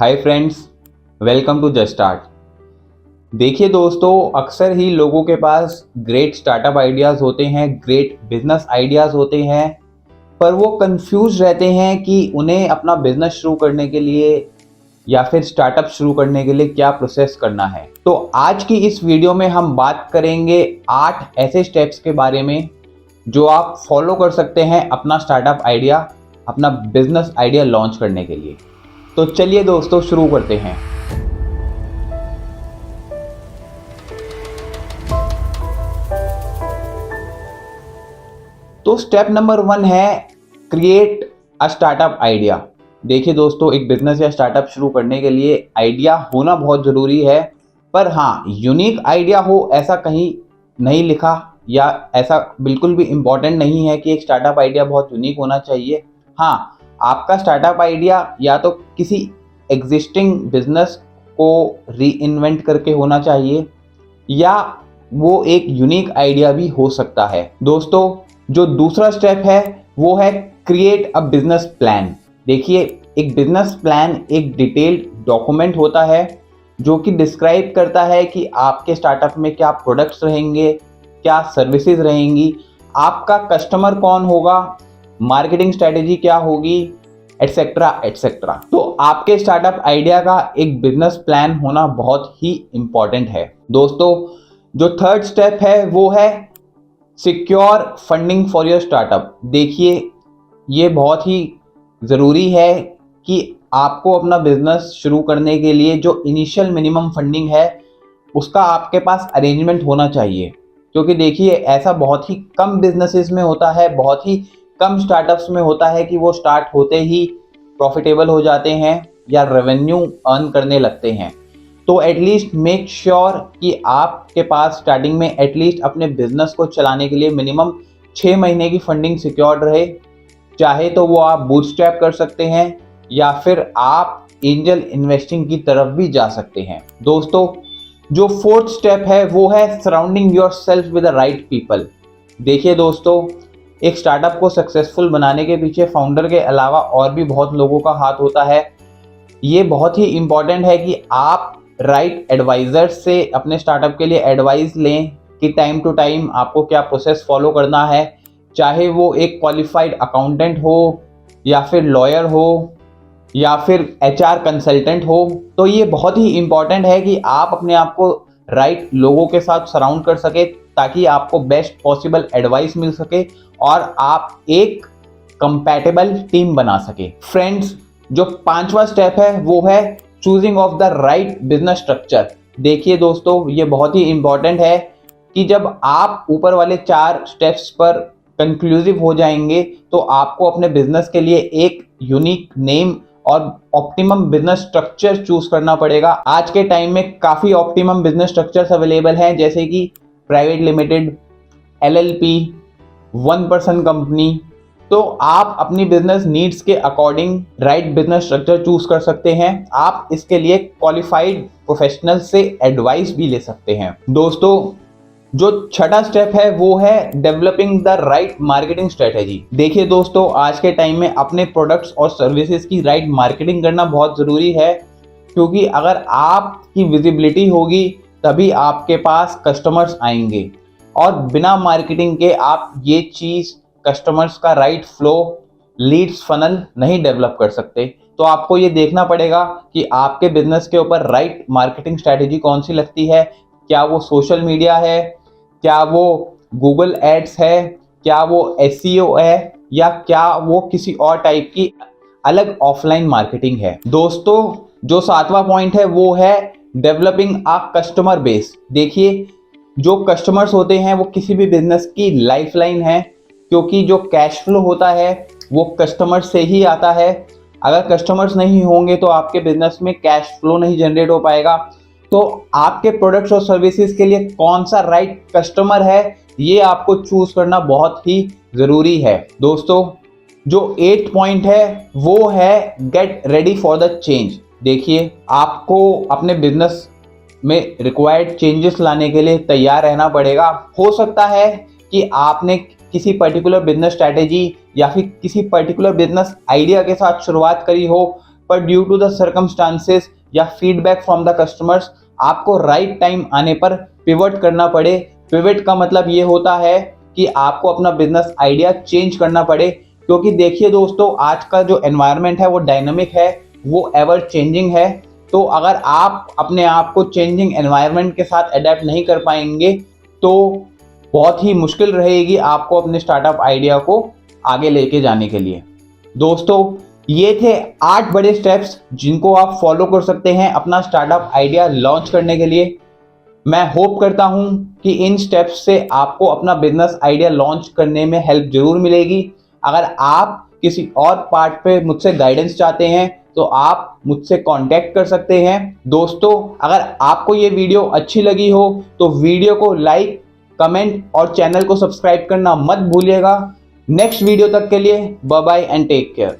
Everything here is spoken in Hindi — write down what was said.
Hi friends, welcome to Just Start. देखिए दोस्तों, अक्सर ही लोगों के पास ग्रेट स्टार्टअप आइडियाज़ होते हैं, ग्रेट बिजनेस आइडियाज़ होते हैं, पर वो कंफ्यूज रहते हैं कि उन्हें अपना बिजनेस शुरू करने के लिए या फिर स्टार्टअप शुरू करने के लिए क्या प्रोसेस करना है। तो आज की इस वीडियो में हम बात करेंगे 8 ऐसे स्टेप्स के बारे में जो आप फॉलो कर सकते हैं अपना स्टार्टअप आइडिया, अपना बिजनेस आइडिया लॉन्च करने के लिए। तो चलिए दोस्तों, शुरू करते हैं। तो स्टेप नंबर 1 है क्रिएट अ स्टार्टअप आइडिया। देखिए दोस्तों, एक बिजनेस या स्टार्टअप शुरू करने के लिए आइडिया होना बहुत ज़रूरी है, पर हाँ, यूनिक आइडिया हो ऐसा कहीं नहीं लिखा, या ऐसा बिल्कुल भी इम्पॉर्टेंट नहीं है कि एक स्टार्टअप आइडिया बहुत यूनिक होना चाहिए। हाँ, आपका स्टार्टअप आइडिया या तो किसी एग्जिस्टिंग बिजनेस को री-इन्वेंट करके होना चाहिए, या वो एक यूनिक आइडिया भी हो सकता है। दोस्तों, जो दूसरा स्टेप है वो है क्रिएट अ बिजनेस प्लान। देखिए, एक बिजनेस प्लान एक डिटेल्ड डॉक्यूमेंट होता है जो कि डिस्क्राइब करता है कि आपके स्टार्टअप में क्या प्रोडक्ट्स रहेंगे, क्या सर्विसेज रहेंगी, आपका कस्टमर कौन होगा, मार्केटिंग स्ट्रेटेजी क्या होगी, एटसेट्रा एटसेट्रा। तो आपके स्टार्टअप आइडिया का एक बिजनेस प्लान होना बहुत ही इंपॉर्टेंट है। दोस्तों, जो थर्ड स्टेप है वो है secure funding for your startup. देखिए, ये बहुत ही ज़रूरी है कि आपको अपना बिजनेस शुरू करने के लिए जो इनिशियल मिनिमम फंडिंग है उसका आपके पास अरेंजमेंट होना चाहिए। क्योंकि देखिए, ऐसा बहुत ही कम बिजनेसेस में होता है, बहुत ही कम स्टार्टअप्स में होता है कि वो स्टार्ट होते ही प्रॉफिटेबल हो जाते हैं या रेवेन्यू अर्न करने लगते हैं। तो एटलीस्ट मेक श्योर कि आपके पास स्टार्टिंग में एटलीस्ट अपने बिजनेस को चलाने के लिए मिनिमम 6 महीने की फंडिंग सिक्योर्ड रहे। चाहे तो वो आप बूटस्ट्रैप कर सकते हैं या फिर आप एंजल इन्वेस्टिंग की तरफ भी जा सकते हैं। दोस्तों, जो फोर्थ स्टेप है वो है surrounding your self with the right people. देखिए दोस्तों, एक स्टार्टअप को सक्सेसफुल बनाने के पीछे फाउंडर के अलावा और भी बहुत लोगों का हाथ होता है। ये बहुत ही इम्पॉर्टेंट है कि आप राइट एडवाइजर्स से अपने स्टार्टअप के लिए एडवाइस लें कि टाइम टू टाइम आपको क्या प्रोसेस फॉलो करना है, चाहे वो एक क्वालिफाइड अकाउंटेंट हो या फिर लॉयर हो या फिर एचआर कंसल्टेंट हो। तो ये बहुत ही इम्पॉर्टेंट है कि आप अपने आप को राइट लोगों के साथ सराउंड कर सके ताकि आपको बेस्ट पॉसिबल एडवाइस मिल सके और आप एक कंपैटिबल टीम बना सके। फ्रेंड्स, जो 5वां स्टेप है वो है choosing of the right business structure. देखिए दोस्तों, ये बहुत ही इम्पॉर्टेंट है कि जब आप ऊपर वाले 4 स्टेप्स पर कंक्लूसिव हो जाएंगे तो आपको अपने बिजनेस के लिए एक यूनिक नेम और ऑप्टिमम बिजनेस स्ट्रक्चर चूज करना पड़ेगा। आज के टाइम में काफ़ी ऑप्टिमम बिजनेस स्ट्रक्चर्स अवेलेबल हैं, जैसे कि private limited, LLP, 1 person company. तो आप अपनी बिजनेस नीड्स के according right business structure choose कर सकते हैं। आप इसके लिए क्वालिफाइड प्रोफेशनल से एडवाइस भी ले सकते हैं। दोस्तों, जो छठा स्टेप है वो है developing the right marketing strategy. देखिए दोस्तों, आज के टाइम में अपने प्रोडक्ट्स और सर्विसेज की राइट मार्केटिंग करना बहुत ज़रूरी है, क्योंकि अगर आपकी विजिबिलिटी होगी तभी आपके पास कस्टमर्स आएंगे, और बिना मार्केटिंग के आप ये चीज़ कस्टमर्स का राइट फ्लो, लीड्स फनल नहीं डेवलप कर सकते। तो आपको ये देखना पड़ेगा कि आपके बिजनेस के ऊपर राइट मार्केटिंग स्ट्रेटेजी कौन सी लगती है। क्या वो सोशल मीडिया है, क्या वो गूगल एड्स है, क्या वो एसईओ है, या क्या वो किसी और टाइप की अलग ऑफलाइन मार्केटिंग है। दोस्तों, जो 7वां पॉइंट है वो है डेवलपिंग अ कस्टमर बेस। देखिए, जो कस्टमर्स होते हैं वो किसी भी बिजनेस की लाइफलाइन है, क्योंकि जो कैश फ्लो होता है वो कस्टमर से ही आता है। अगर कस्टमर्स नहीं होंगे तो आपके बिजनेस में कैश फ्लो नहीं जनरेट हो पाएगा। तो आपके प्रोडक्ट्स और सर्विसेज के लिए कौन सा राइट कस्टमर है, ये आपको चूज करना बहुत ही ज़रूरी है। दोस्तों, जो 8 पॉइंट है वो है get ready for the change. देखिए, आपको अपने बिजनेस में रिक्वायर्ड चेंजेस लाने के लिए तैयार रहना पड़ेगा। हो सकता है कि आपने किसी पर्टिकुलर बिजनेस स्ट्रैटेजी या फिर किसी पर्टिकुलर बिजनेस आइडिया के साथ शुरुआत करी हो, पर ड्यू टू द सर्कमस्टांसेस या फीडबैक फ्रॉम द कस्टमर्स आपको राइट टाइम आने पर पिवट करना पड़े। पिवट का मतलब ये होता है कि आपको अपना बिजनेस आइडिया चेंज करना पड़े, क्योंकि देखिए दोस्तों, आज का जो एनवायरनमेंट है वो डायनामिक है, वो एवर चेंजिंग है। तो अगर आप अपने आप को चेंजिंग एनवायरनमेंट के साथ अडेप्ट नहीं कर पाएंगे तो बहुत ही मुश्किल रहेगी आपको अपने स्टार्टअप आइडिया को आगे लेके जाने के लिए। दोस्तों, ये थे 8 बड़े स्टेप्स जिनको आप फॉलो कर सकते हैं अपना स्टार्टअप आइडिया लॉन्च करने के लिए। मैं होप करता हूं कि इन स्टेप्स से आपको अपना बिजनेस आइडिया लॉन्च करने में हेल्प जरूर मिलेगी। अगर आप किसी और पार्ट पे मुझसे गाइडेंस चाहते हैं तो आप मुझसे कांटेक्ट कर सकते हैं। दोस्तों, अगर आपको ये वीडियो अच्छी लगी हो तो वीडियो को लाइक, कमेंट और चैनल को सब्सक्राइब करना मत भूलिएगा। नेक्स्ट वीडियो तक के लिए bye bye and take care.